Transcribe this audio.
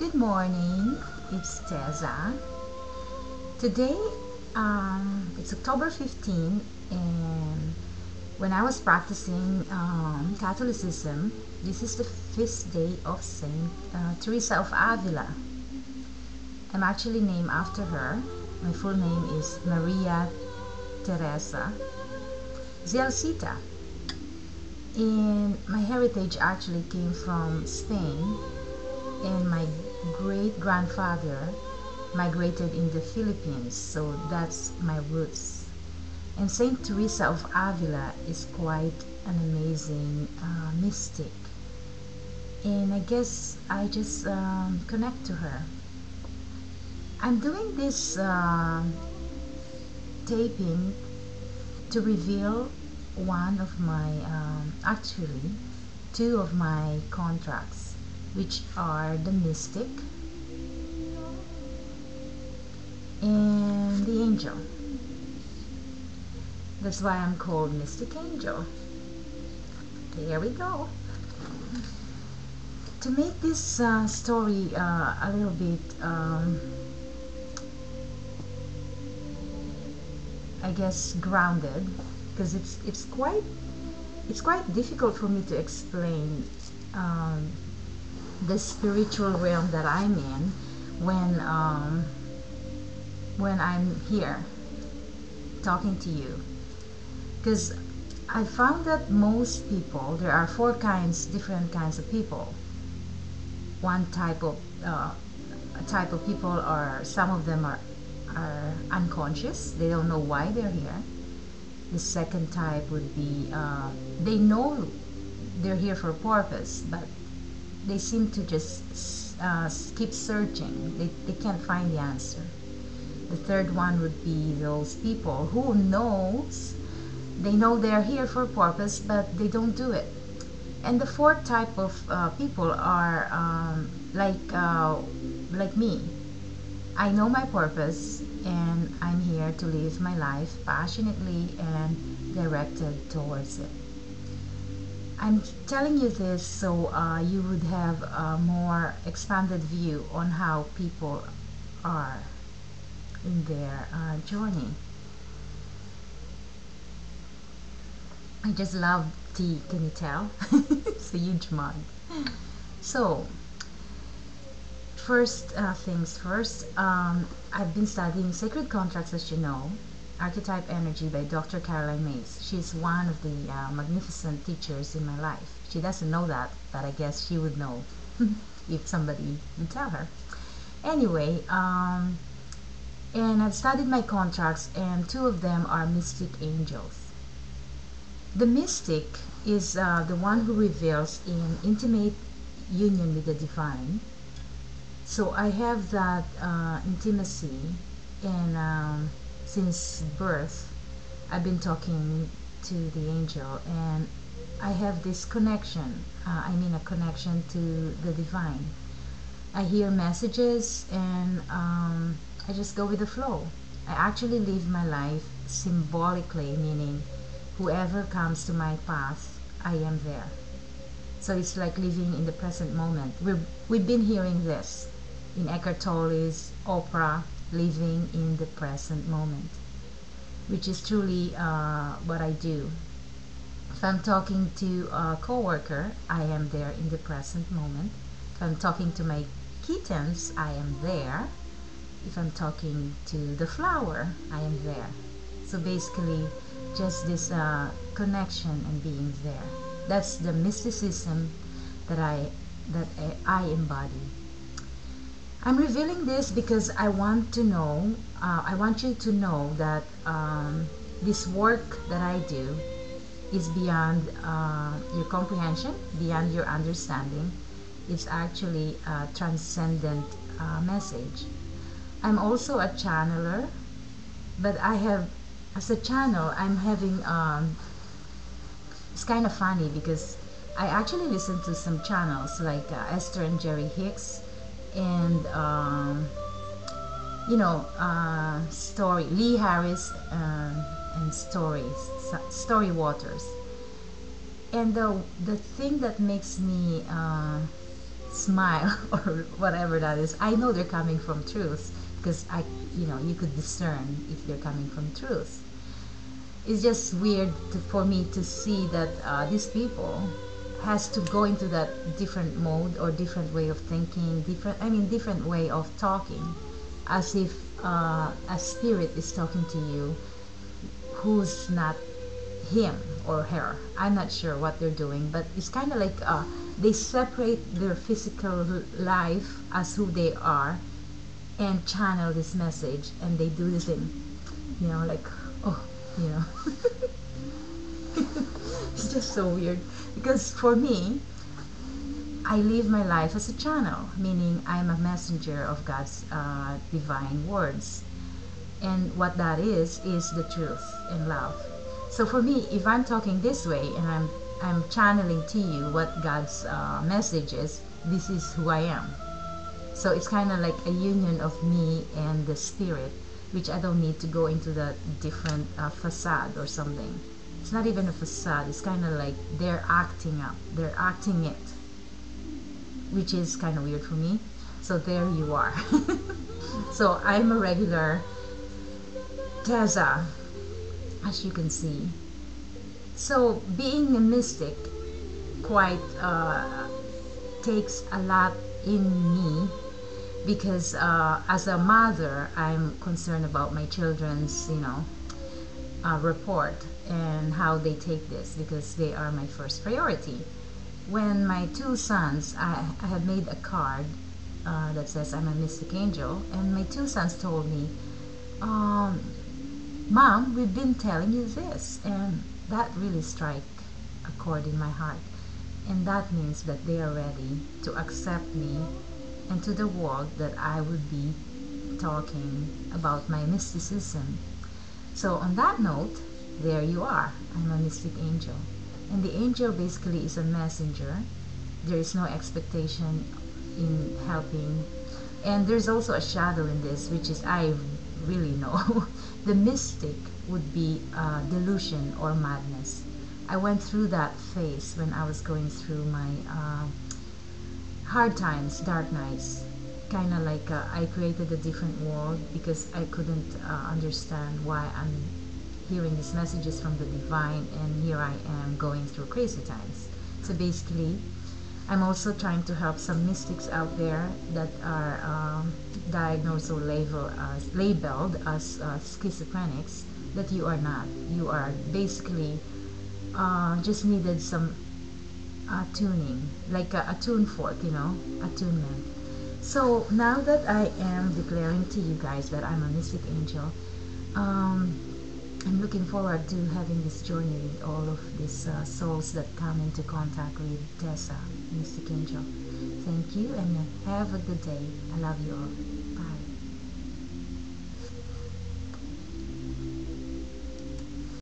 Good morning, it's Tessa. Today, it's October 15, and when I was practicing Catholicism, this is the feast day of Saint Teresa of Avila. I'm actually named after her. My full name is Maria Teresa Zialcita. And my heritage actually came from Spain, and my great-grandfather migrated in the Philippines, so that's my roots. And Saint Teresa of Avila is quite an amazing mystic, and I guess I just connect to her. I'm doing this taping to reveal one of my actually two of my contracts, which are the mystic and the angel. That's why I'm called Mystic Angel. Here we go. To make this story a little bit I guess grounded, because it's quite difficult for me to explain the spiritual realm that I'm in when I'm here talking to you, because I found that most people, there are different kinds of people. One type of people are, some of them are unconscious. They don't know why they're here. The second type would be they know they're here for a purpose, but they seem to just keep searching. They can't find the answer. The third one would be those people who they know they're here for a purpose, but they don't do it. And the fourth type of people are like me. I know my purpose, and I'm here to live my life passionately and directed towards it. I'm telling you this so you would have a more expanded view on how people are in their journey. I just love tea, can you tell? It's a huge mug. So, first things first, I've been studying Sacred Contracts, as you know, Archetype Energy by Dr. Caroline Myss. She's one of the magnificent teachers in my life. She doesn't know that, but I guess she would know if somebody would tell her. Anyway, and I've studied my contracts, and two of them are mystic angels. The mystic is the one who reveals in intimate union with the divine. So I have that intimacy, and since birth I've been talking to the angel, and I have this connection, a connection to the divine. I hear messages, and I just go with the flow. I actually live my life symbolically, meaning whoever comes to my path, I am there. So it's like living in the present moment. We've been hearing this in Eckhart Tolle's opera, living in the present moment, which is truly what I do. If I'm talking to a coworker, I am there in the present moment. If I'm talking to my kittens, I am there. If I'm talking to the flower, I am there. So basically, just this connection and being there. That's the mysticism that I embody. I'm revealing this because I want you to know that this work that I do is beyond your comprehension, beyond your understanding. It's actually a transcendent message. I'm also a channeler, but as a channel, I'm having it's kind of funny because I actually listen to some channels like Esther and Jerry Hicks, and story Lee Harris, and Story Waters. And the thing that makes me smile or whatever that is, I know they're coming from truth, because you could discern if they're coming from truth. It's just weird for me to see that these people has to go into that different mode or different way of thinking, different way of talking, as if a spirit is talking to you who's not him or her. I'm not sure what they're doing, but it's kind of like they separate their physical life as who they are and channel this message, and they do this thing, like, oh, you know. It's just so weird, because for me, I live my life as a channel, meaning I'm a messenger of God's divine words. And what that is the truth and love. So for me, if I'm talking this way and I'm channeling to you what God's message is, this is who I am. So it's kind of like a union of me and the spirit, which I don't need to go into the different facade or something. It's not even a facade. It's kind of like they're acting up. They're acting it, which is kind of weird for me. So there you are. So I'm a regular Tessa, as you can see. So being a mystic quite takes a lot in me, because as a mother, I'm concerned about my children's report and how they take this, because they are my first priority. When my two sons, I had made a card that says I'm a mystic angel, and my two sons told me, Mom, we've been telling you this, and that really struck a chord in my heart. And that means that they are ready to accept me and to the world that I would be talking about my mysticism. So on that note, there you are. I'm a mystic angel. And the angel basically is a messenger. There is no expectation in helping. And there's also a shadow in this, which is I really know. The mystic would be delusion or madness. I went through that phase when I was going through my hard times, dark nights. Kind of like I created a different world because I couldn't understand why I'm hearing these messages from the divine, and here I am going through crazy times. So basically, I'm also trying to help some mystics out there that are diagnosed or labeled as schizophrenics, that you are not. You are basically just needed some tuning, like a tune fork, attunement. So now that I am declaring to you guys that I'm a mystic angel, I'm looking forward to having this journey with all of these souls that come into contact with Tessa, mystic angel. Thank you, and have a good day. I love you all.